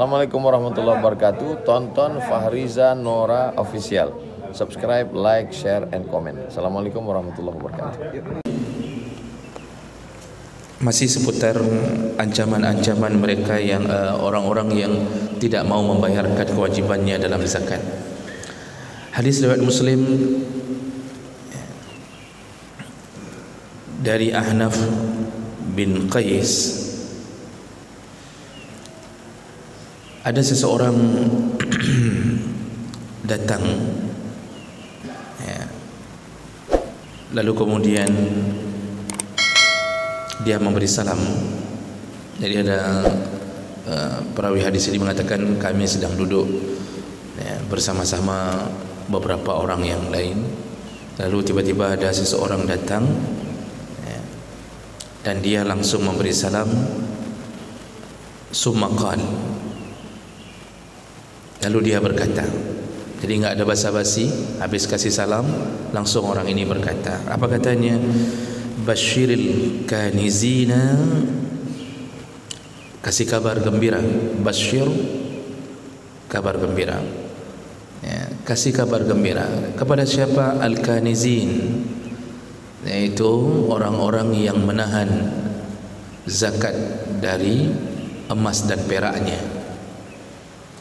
Assalamualaikum warahmatullahi wabarakatuh. Tonton Fahriza Nora Official. Subscribe, like, share, and comment. Assalamualaikum warahmatullahi wabarakatuh. Masih seputar ancaman-ancaman mereka yang orang-orang yang tidak mau membayarkan kewajibannya dalam zakat. Hadis riwayat Muslim dari Ahnaf bin Qais, ada seseorang datang, lalu kemudian dia memberi salam. Jadi ada perawi hadis ini mengatakan kami sedang duduk bersama-sama beberapa orang yang lain, lalu tiba-tiba ada seseorang datang dan dia langsung memberi salam. Summa qala, lalu dia berkata, jadi enggak ada basa-basi, habis kasih salam langsung orang ini berkata, apa katanya? Basyiril kanizina, kasih kabar gembira. Basyir, kabar gembira, kasih kabar gembira kepada siapa? Al-kanizin, yaitu orang-orang yang menahan zakat dari emas dan peraknya.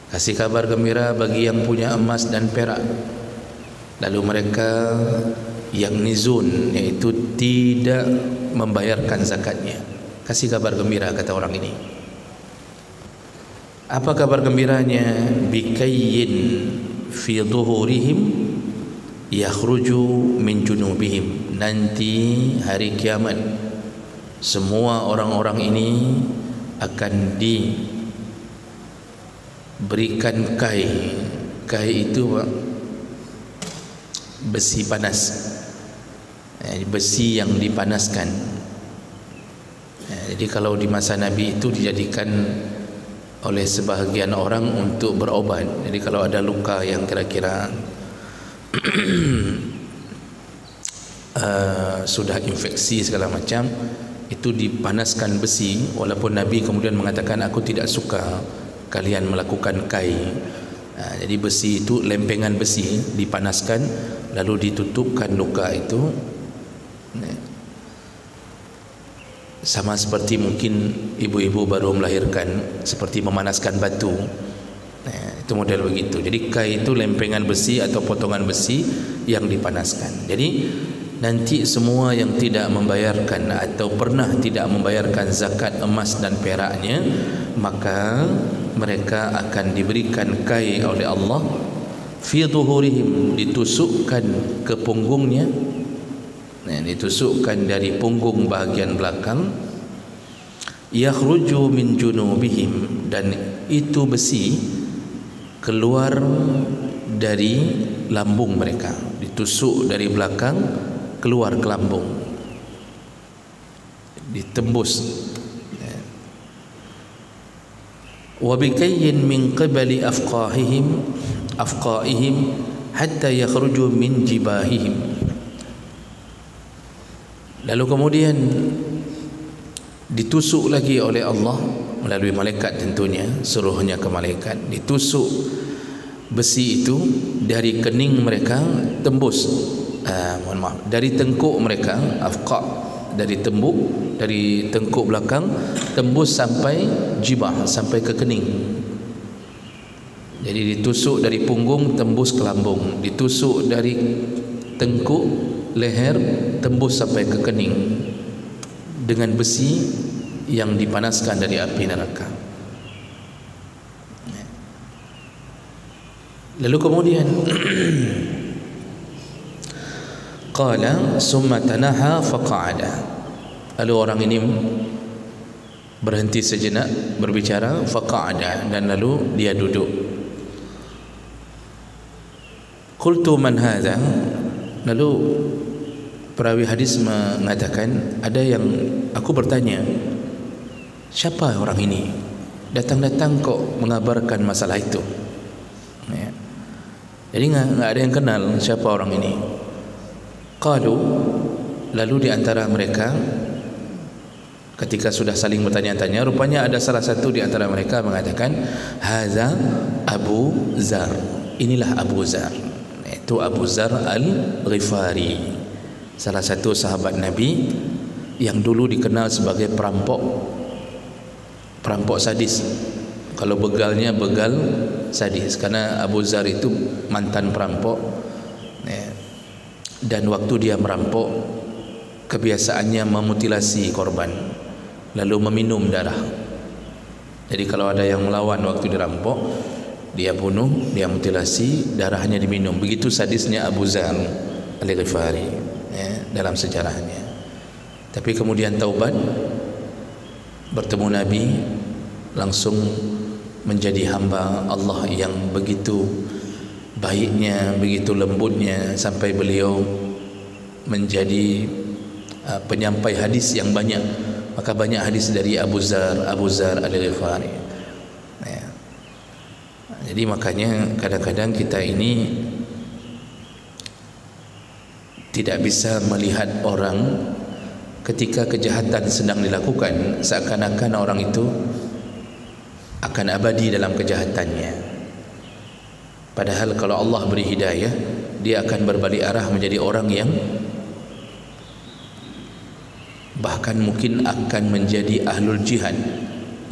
Kasih kabar gembira bagi yang punya emas dan perak, lalu mereka yang nizun, yaitu tidak membayarkan zakatnya. Kasih kabar gembira, kata orang ini. Apa kabar gembiranya? Bikayyin fi dhuhurihim yakhruju min junubihim. Nanti hari kiamat semua orang-orang ini akan diberikan kai. Kai itu besi panas, besi yang dipanaskan. Jadi kalau di masa Nabi itu dijadikan oleh sebahagian orang untuk berobat. Jadi kalau ada luka yang kira-kira sudah infeksi segala macam, itu dipanaskan besi. Walaupun Nabi kemudian mengatakan aku tidak suka kalian melakukan kai. Jadi besi itu, lempengan besi dipanaskan lalu ditutupkan luka itu. Sama seperti mungkin ibu-ibu baru melahirkan, seperti memanaskan batu. Itu model begitu. Jadi kai itu lempengan besi atau potongan besi yang dipanaskan. Jadi nanti semua yang tidak membayarkan atau pernah tidak membayarkan zakat emas dan peraknya, maka mereka akan diberikan kai oleh Allah fi dhuhurihim, ditusukkan ke punggungnya, ditusukkan dari punggung bahagian belakang. Yakhruju min junubihim, dan itu besi keluar dari lambung mereka, ditusuk dari belakang keluar ke lambung, ditembus. Wa bikayyin min qibali afqahihim hatta yakhruju min jibahihim. Lalu kemudian ditusuk lagi oleh Allah melalui malaikat, tentunya suruhnya ke malaikat, ditusuk besi itu dari kening mereka tembus, dari tengkuk mereka, afqa, dari tengkuk belakang tembus sampai jibah, sampai ke kening. Jadi ditusuk dari punggung tembus ke lambung, ditusuk dari tengkuk leher tembus sampai ke kening dengan besi yang dipanaskan dari api neraka. Lalu kemudian qala summa tanaha faqa'ada, lalu orang ini berhenti sejenak berbicara, faqa'ada, dan lalu dia duduk. Qultu man hadha, lalu perawi hadis mengatakan, ada yang aku bertanya, siapa orang ini, datang-datang kok mengabarkan masalah itu. Jadi enggak ada yang kenal siapa orang ini. Qalu, lalu di antara mereka Ketika sudah saling bertanya-tanya, rupanya ada salah satu di antara mereka mengatakan, haza Abu Zar, inilah Abu Zar, itu Abu Zar Al-Ghifari, salah satu sahabat Nabi yang dulu dikenal sebagai perampok sadis. Kalau begalnya begal sadis, karena Abu Zar itu mantan perampok, dan waktu dia merampok kebiasaannya memutilasi korban lalu meminum darah. Jadi kalau ada yang melawan waktu dirampok, dia bunuh, dia mutilasi, darahnya diminum. Begitu sadisnya Abu Zar Al-Ghifari dalam sejarahnya. Tapi kemudian taubat, bertemu Nabi, langsung menjadi hamba Allah yang begitu baiknya, begitu lembutnya, sampai beliau menjadi penyampai hadis yang banyak. Maka banyak hadis dari Abu Zar Al-Ghifari. Jadi makanya kadang-kadang kita ini tidak bisa melihat orang ketika kejahatan sedang dilakukan seakan-akan orang itu akan abadi dalam kejahatannya. Padahal kalau Allah beri hidayah, dia akan berbalik arah menjadi orang yang bahkan mungkin akan menjadi ahlul jihad,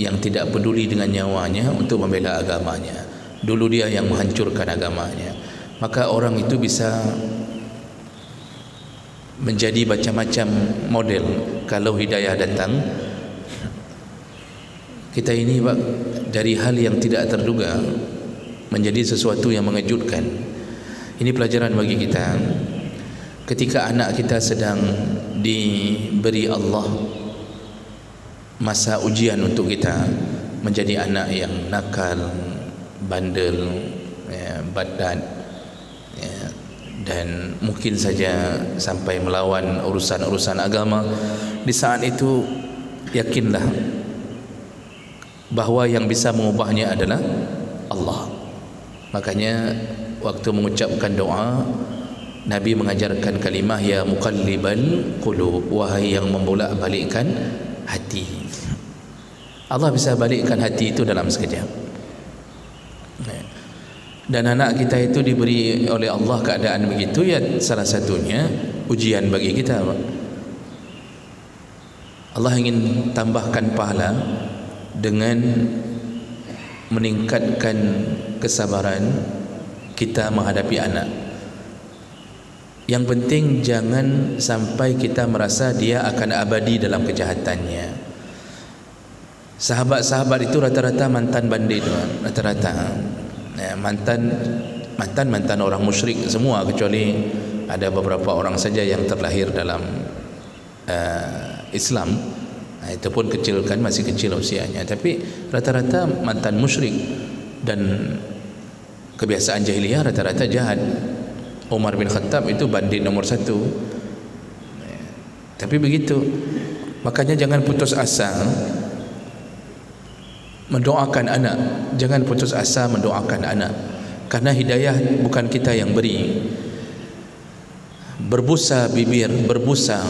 yang tidak peduli dengan nyawanya untuk membela agamanya. Dulu dia yang menghancurkan agamanya. Maka orang itu bisa menjadi macam-macam model kalau hidayah datang. Kita ini dari hal yang tidak terduga menjadi sesuatu yang mengejutkan. Ini pelajaran bagi kita. Ketika anak kita sedang diberi Allah masa ujian untuk kita menjadi anak yang nakal, bandel, badat, dan mungkin saja sampai melawan urusan-urusan agama, di saat itu yakinlah bahawa yang bisa mengubahnya adalah Allah. Makanya waktu mengucapkan doa, Nabi mengajarkan kalimah ya muqallibal qulub, wahai yang membolak-balikkan hati. Allah bisa balikkan hati itu dalam sekejap. Dan anak kita itu diberi oleh Allah keadaan begitu, ya salah satunya ujian bagi kita. Allah ingin tambahkan pahala dengan meningkatkan kesabaran kita menghadapi anak. Yang penting jangan sampai kita merasa dia akan abadi dalam kejahatannya. Sahabat-sahabat itu rata-rata mantan bandit, rata-rata mantan orang musyrik semua, kecuali ada beberapa orang saja yang terlahir dalam Islam. Itu pun kecil, kan masih kecil usianya, tapi rata-rata mantan musyrik dan kebiasaan jahiliyah rata-rata jahat. Umar bin Khattab itu bandit nomor 1. Tapi begitu. Makanya jangan putus asa mendoakan anak. Jangan putus asa mendoakan anak, karena hidayah bukan kita yang beri. Berbusa bibir, berbusa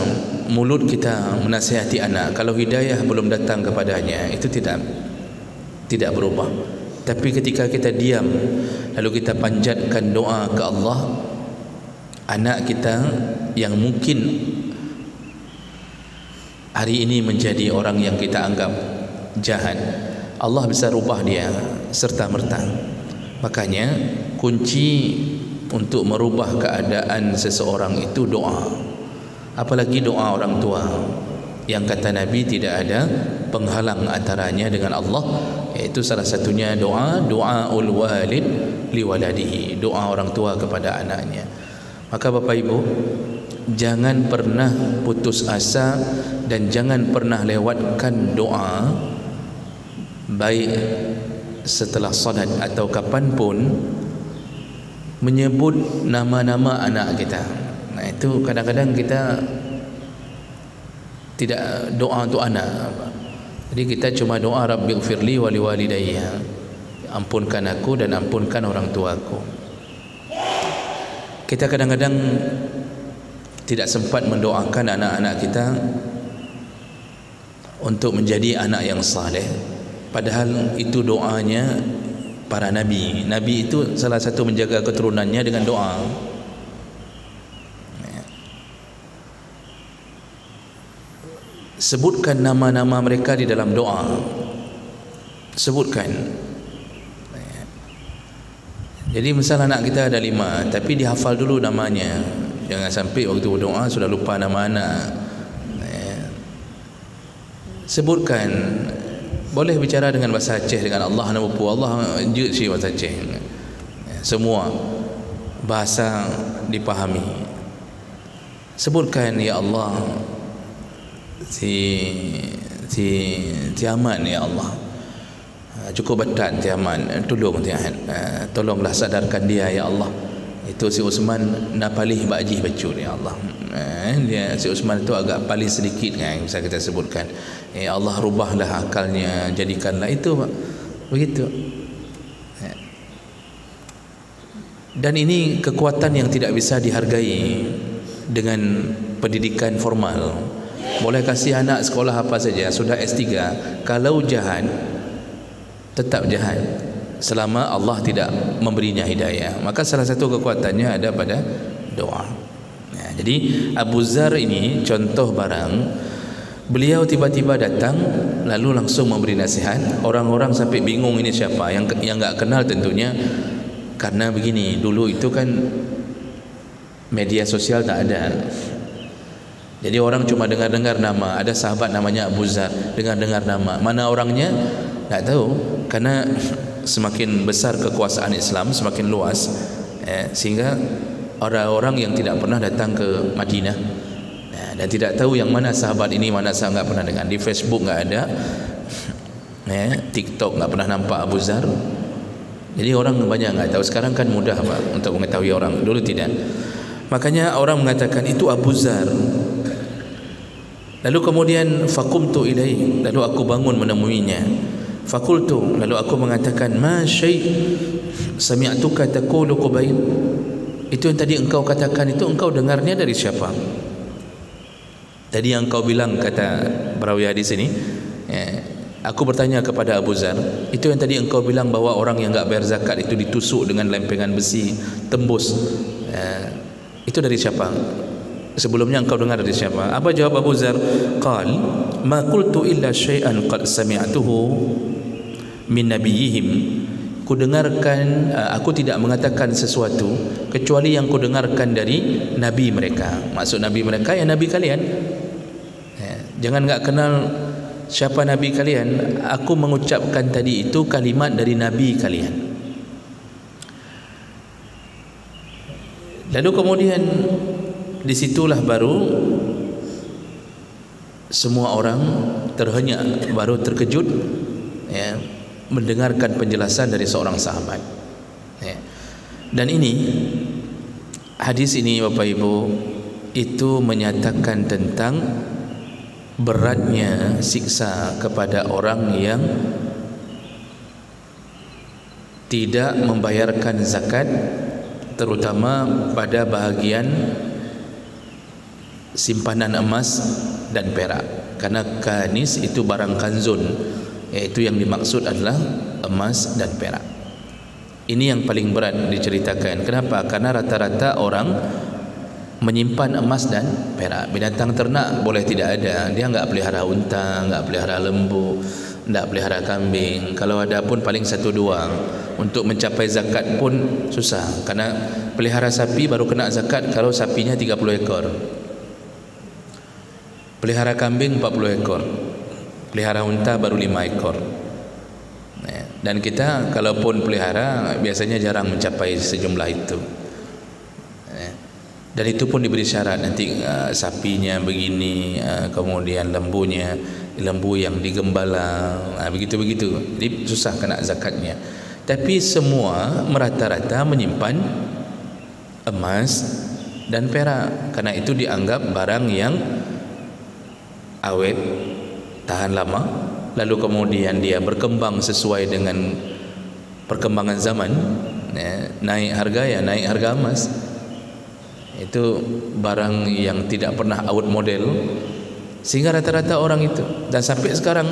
mulut kita menasihati anak, kalau hidayah belum datang kepadanya, itu tidak berubah. Tapi ketika kita diam lalu kita panjatkan doa ke Allah, anak kita yang mungkin hari ini menjadi orang yang kita anggap jahat, Allah bisa rubah dia serta merta. Makanya kunci untuk merubah keadaan seseorang itu doa. Apalagi doa orang tua, yang kata Nabi tidak ada penghalang antaranya dengan Allah, yaitu salah satunya doaul walid liwaladihi, doa orang tua kepada anaknya. Maka Bapak Ibu, jangan pernah putus asa dan jangan pernah lewatkan doa, baik setelah salat atau kapanpun, menyebut nama-nama anak kita. Nah, itu kadang-kadang kita tidak doa untuk anak. Jadi kita cuma doa Rabbighfirli wa liwalidayya, ampunkan aku dan ampunkan orang tuaku. Kita kadang-kadang tidak sempat mendoakan anak-anak kita untuk menjadi anak yang saleh, padahal itu doanya para nabi. Nabi itu salah satu menjaga keturunannya dengan doa. Sebutkan nama-nama mereka di dalam doa. Sebutkan. Jadi misal anak kita ada 5, tapi dihafal dulu namanya. Jangan sampai waktu berdoa sudah lupa nama anak. Sebutkan. Boleh bicara dengan bahasa Aceh, dengan Allah nama pu Allah je si bahasa Aceh. Semua bahasa dipahami. Sebutkan ya Allah Tiaman ya Allah, cukup betat Tiaman, tolonglah sadarkan dia ya Allah. Itu si Usman nak palih bajih bacur ya Allah. Dia si Usman itu agak palih sedikit kan, bisa kita sebutkan. Ya Allah, rubahlah akalnya, jadikanlah itu begitu. Dan ini kekuatan yang tidak bisa dihargai dengan pendidikan formal. Boleh kasih anak sekolah apa saja, sudah S3, kalau jahat tetap jahat selama Allah tidak memberinya hidayah. Maka salah satu kekuatannya ada pada doa. Jadi Abu Zar ini contoh barang. Beliau tiba-tiba datang lalu langsung memberi nasihat. Orang-orang sampai bingung ini siapa, yang enggak kenal tentunya. Karena begini, dulu itu kan media sosial tak ada. Jadi orang cuma dengar-dengar nama, ada sahabat namanya Abu Zar, dengar-dengar nama. Mana orangnya? Tak tahu. Karena semakin besar kekuasaan Islam, semakin luas, sehingga orang-orang yang tidak pernah datang ke Madinah dan tidak tahu yang mana sahabat ini, mana sahabat enggak pernah dengar. Di Facebook enggak ada, TikTok enggak pernah nampak Abu Zar. Jadi orang banyak enggak tahu. Sekarang kan mudah Pak untuk mengetahui orang, dulu tidak. Makanya orang mengatakan itu Abu Zar. Lalu kemudian faqumtu ilaihi, lalu aku bangun menemuinya. Faqultu, lalu aku mengatakan ma syai' sami'tuka taqulu qabail. Itu yang tadi engkau katakan itu engkau dengarnya dari siapa? Tadi yang engkau bilang, kata perawi hadis ini, aku bertanya kepada Abu Zar, itu yang tadi engkau bilang bahwa orang yang enggak bayar zakat itu ditusuk dengan lempengan besi tembus, itu dari siapa? Sebelumnya engkau dengar dari siapa? Apa jawab Abu Zar? Qal ma qultu illa syai'an qad sami'tuhu min nabiyihim. Ku dengarkan, aku tidak mengatakan sesuatu kecuali yang ku dengarkan dari nabi mereka. Maksud nabi mereka ya nabi kalian. Jangan enggak kenal siapa nabi kalian. Aku mengucapkan tadi itu kalimat dari nabi kalian. Lalu kemudian disitulah baru semua orang terhenyak, baru terkejut mendengarkan penjelasan dari seorang sahabat. Dan ini hadis ini Bapak Ibu itu menyatakan tentang beratnya siksa kepada orang yang tidak membayarkan zakat, terutama pada bahagian simpanan emas dan perak. Karena kanis itu barang kanzun, yaitu yang dimaksud adalah emas dan perak. Ini yang paling berat diceritakan. Kenapa? Karena rata-rata orang menyimpan emas dan perak. Binatang ternak boleh tidak ada, dia enggak pelihara unta, enggak pelihara lembu, enggak pelihara kambing. Kalau ada pun paling 1-2. Untuk mencapai zakat pun susah, karena pelihara sapi baru kena zakat kalau sapinya 30 ekor. Pelihara kambing 40 ekor. Pelihara unta baru 5 ekor. Dan kita kalaupun pelihara biasanya jarang mencapai sejumlah itu. Dan itu pun diberi syarat, nanti sapinya begini, kemudian lembu yang digembala, begitu-begitu. Jadi susah kena zakatnya. Tapi semua merata-rata menyimpan emas dan perak, karena itu dianggap barang yang awet, tahan lama. Lalu kemudian dia berkembang sesuai dengan perkembangan zaman, naik harga ya naik harga emas. Itu barang yang tidak pernah out model, Sehingga rata-rata orang itu, dan sampai sekarang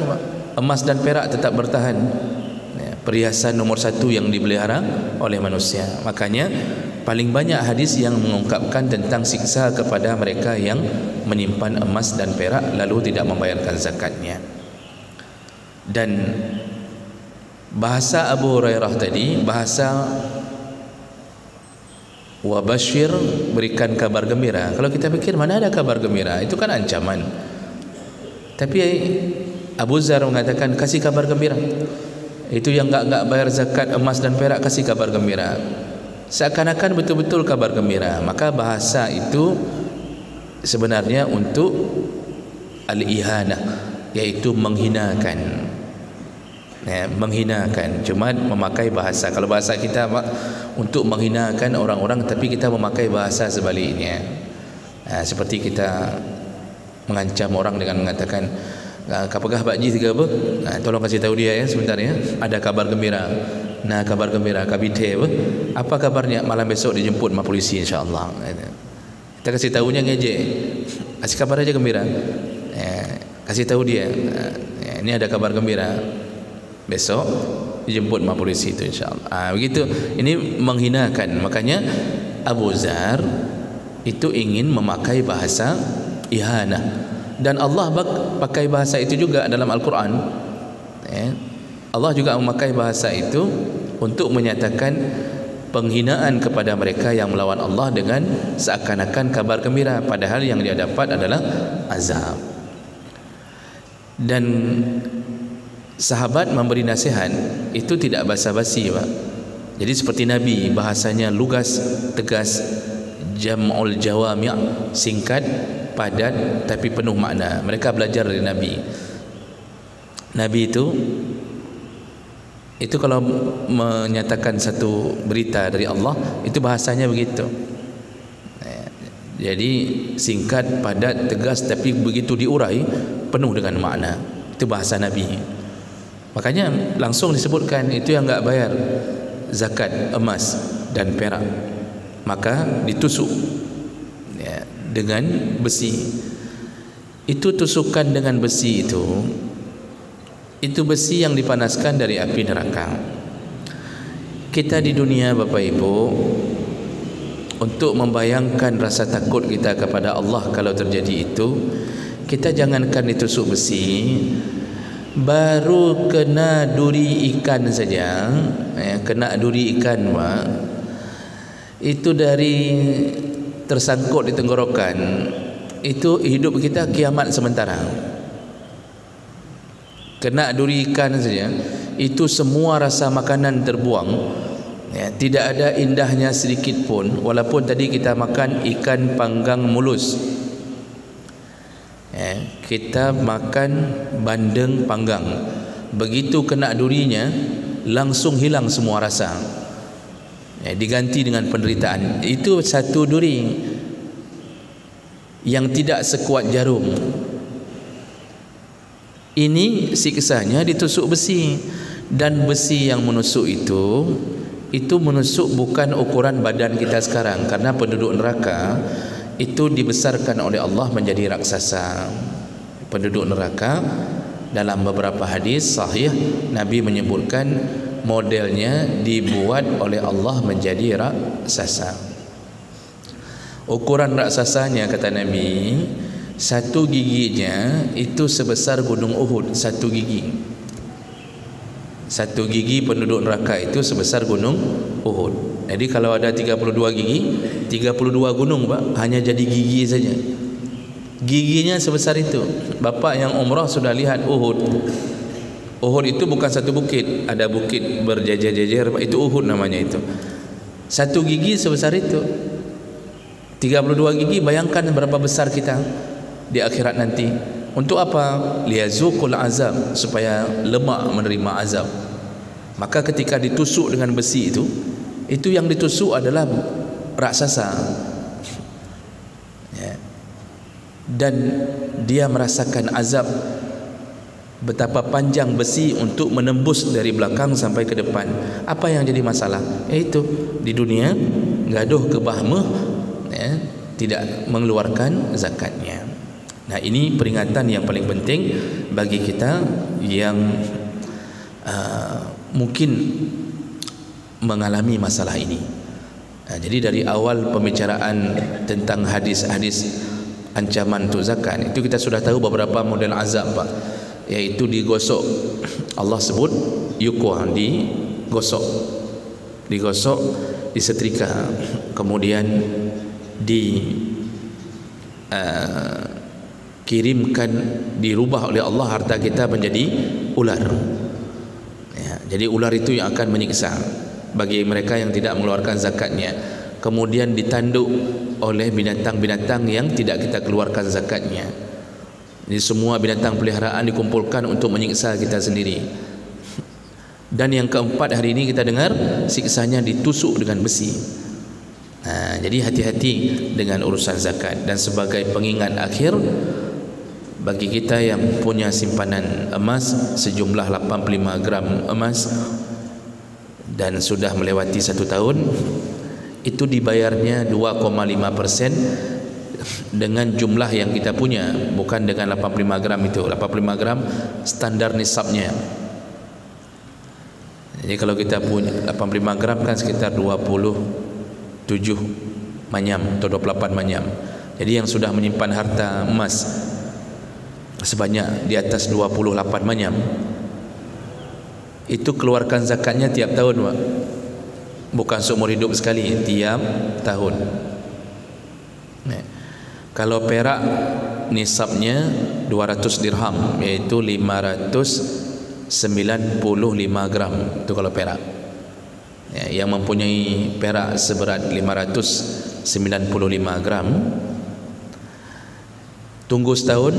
emas dan perak tetap bertahan, perhiasan nomor satu yang dipelihara oleh manusia. Makanya paling banyak hadis yang mengungkapkan tentang siksa kepada mereka yang menyimpan emas dan perak lalu tidak membayarkan zakatnya. Dan bahasa Abu Hurairah tadi, bahasa wabashir, berikan kabar gembira. Kalau kita pikir mana ada kabar gembira, itu kan ancaman. Tapi Abu Zar mengatakan kasih kabar gembira. Itu yang enggak bayar zakat emas dan perak, kasih kabar gembira. Seakan-akan betul-betul kabar gembira. Maka bahasa itu sebenarnya untuk al-ihanah, yaitu menghinakan. Menghinakan, cuma memakai bahasa. Kalau bahasa kita untuk menghinakan orang-orang, tapi kita memakai bahasa sebaliknya. Seperti kita mengancam orang dengan mengatakan, kapagah Pak Ji tiga apa? Tolong kasih tahu dia ya sebentar ya. Ada kabar gembira. Nah, kabar gembira kabite apa? Apa kabarnya? Malam besok dijemput sama polisi insya-Allah. Kita kasih tahunya ngejek. Kasih kabar aja gembira. Kasih tahu dia. Ini ada kabar gembira. Besok dijemput sama polisi itu insya-Allah. Begitu. Ini menghinakan. Makanya Abu Zar itu ingin memakai bahasa ihanah. Dan Allah pakai bahasa itu juga dalam Al-Quran. Allah juga memakai bahasa itu untuk menyatakan penghinaan kepada mereka yang melawan Allah dengan seakan-akan kabar gembira, padahal yang dia dapat adalah azab. Dan sahabat memberi nasihat itu tidak basa-basi, Pak. Jadi seperti Nabi, bahasanya lugas, tegas, jam'ul jawami', singkat, padat tapi penuh makna. Mereka belajar dari Nabi. Nabi itu kalau menyatakan satu berita dari Allah, itu bahasanya begitu. Jadi singkat, padat, tegas, tapi begitu diurai penuh dengan makna. Itu bahasa Nabi. Makanya langsung disebutkan itu yang enggak bayar zakat emas dan perak, maka ditusuk dengan besi. Itu tusukan dengan besi itu besi yang dipanaskan dari api neraka. Kita di dunia Bapak Ibu, untuk membayangkan rasa takut kita kepada Allah kalau terjadi itu, kita jangankan ditusuk besi, baru kena duri ikan saja, kena duri ikan, Pak, itu dari tersangkut di tenggorokan, itu hidup kita kiamat sementara. Kena duri ikan saja, itu semua rasa makanan terbuang, tidak ada indahnya sedikit pun. Walaupun tadi kita makan ikan panggang mulus, kita makan bandeng panggang, begitu kena durinya langsung hilang semua rasa, diganti dengan penderitaan. Itu satu duri yang tidak sekuat jarum. Ini siksanya ditusuk besi. Dan besi yang menusuk itu menusuk bukan ukuran badan kita sekarang, karena penduduk neraka itu dibesarkan oleh Allah menjadi raksasa. Penduduk neraka dalam beberapa hadis sahih Nabi menyebutkan modelnya dibuat oleh Allah menjadi raksasa. Ukuran raksasanya, kata Nabi, satu giginya itu sebesar gunung Uhud. Satu gigi penduduk neraka itu sebesar gunung Uhud. Jadi kalau ada 32 gigi, 32 gunung, Pak, hanya jadi gigi saja. Giginya sebesar itu. Bapak yang umrah sudah lihat Uhud. Uhud itu bukan satu bukit, ada bukit berjejer-jejer, itu Uhud namanya itu. Satu gigi sebesar itu. 32 gigi, bayangkan berapa besar kita di akhirat nanti. Untuk apa? Liyazuqul azab, supaya lemak menerima azab. Maka ketika ditusuk dengan besi itu yang ditusuk adalah raksasa, dan dia merasakan azab. Betapa panjang besi untuk menembus dari belakang sampai ke depan. Apa yang jadi masalah? Itu di dunia gaduh ke bahmah, tidak mengeluarkan zakatnya. Nah, ini peringatan yang paling penting bagi kita yang mungkin mengalami masalah ini. Jadi dari awal pembicaraan tentang hadis-hadis ancaman untuk zakat, itu kita sudah tahu beberapa model azab, Pak, yaitu digosok. Allah sebut yuqwa, digosok, disetrika, kemudian kirimkan, dirubah oleh Allah harta kita menjadi ular. Ya, jadi ular itu yang akan menyiksa bagi mereka yang tidak mengeluarkan zakatnya. Kemudian ditanduk oleh binatang-binatang yang tidak kita keluarkan zakatnya. Jadi semua binatang peliharaan dikumpulkan untuk menyiksa kita sendiri. Dan yang keempat, hari ini kita dengar siksanya ditusuk dengan besi. Nah, jadi hati-hati dengan urusan zakat. Dan sebagai pengingat akhir bagi kita yang punya simpanan emas sejumlah 85 gram emas dan sudah melewati 1 tahun, itu dibayarnya 2,5% dengan jumlah yang kita punya, bukan dengan 85 gram itu. 85 gram standar nisabnya. Jadi kalau kita punya 85 gram kan sekitar 27 manyam atau 28 manyam. Jadi yang sudah menyimpan harta emas sebanyak di atas 28 manyam, itu keluarkan zakatnya tiap tahun, Pak. Bukan seumur hidup sekali, tiap tahun. Nah, kalau perak nisabnya 200 dirham, yaitu 595 gram, itu kalau perak. Ya, yang mempunyai perak seberat 595 gram, tunggu setahun,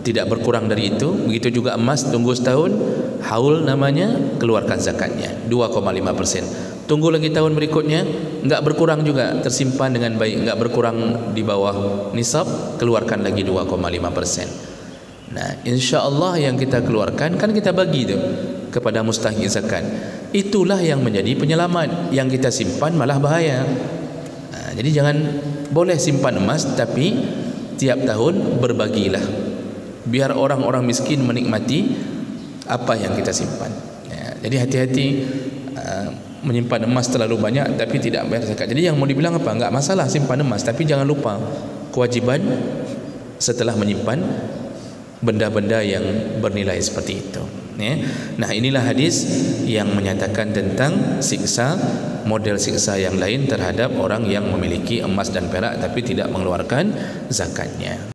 tidak berkurang dari itu. Begitu juga emas, tunggu setahun, haul namanya, keluarkan zakatnya 2,5%. Tunggu lagi tahun berikutnya, enggak berkurang juga, tersimpan dengan baik, enggak berkurang di bawah nisab, keluarkan lagi 2,5%. Nah, insya-Allah yang kita keluarkan kan kita bagi tu kepada mustahik zakat. Itulah yang menjadi penyelamat. Yang kita simpan malah bahaya. Nah, jadi jangan, boleh simpan emas, tapi tiap tahun berbagilah, biar orang-orang miskin menikmati apa yang kita simpan. Ya, jadi hati-hati menyimpan emas terlalu banyak tapi tidak bayar zakat. Jadi yang mau dibilang apa? Enggak masalah simpan emas, tapi jangan lupa kewajiban setelah menyimpan benda-benda yang bernilai seperti itu. Ya. Nah, inilah hadis yang menyatakan tentang siksa, model siksa yang lain terhadap orang yang memiliki emas dan perak tapi tidak mengeluarkan zakatnya.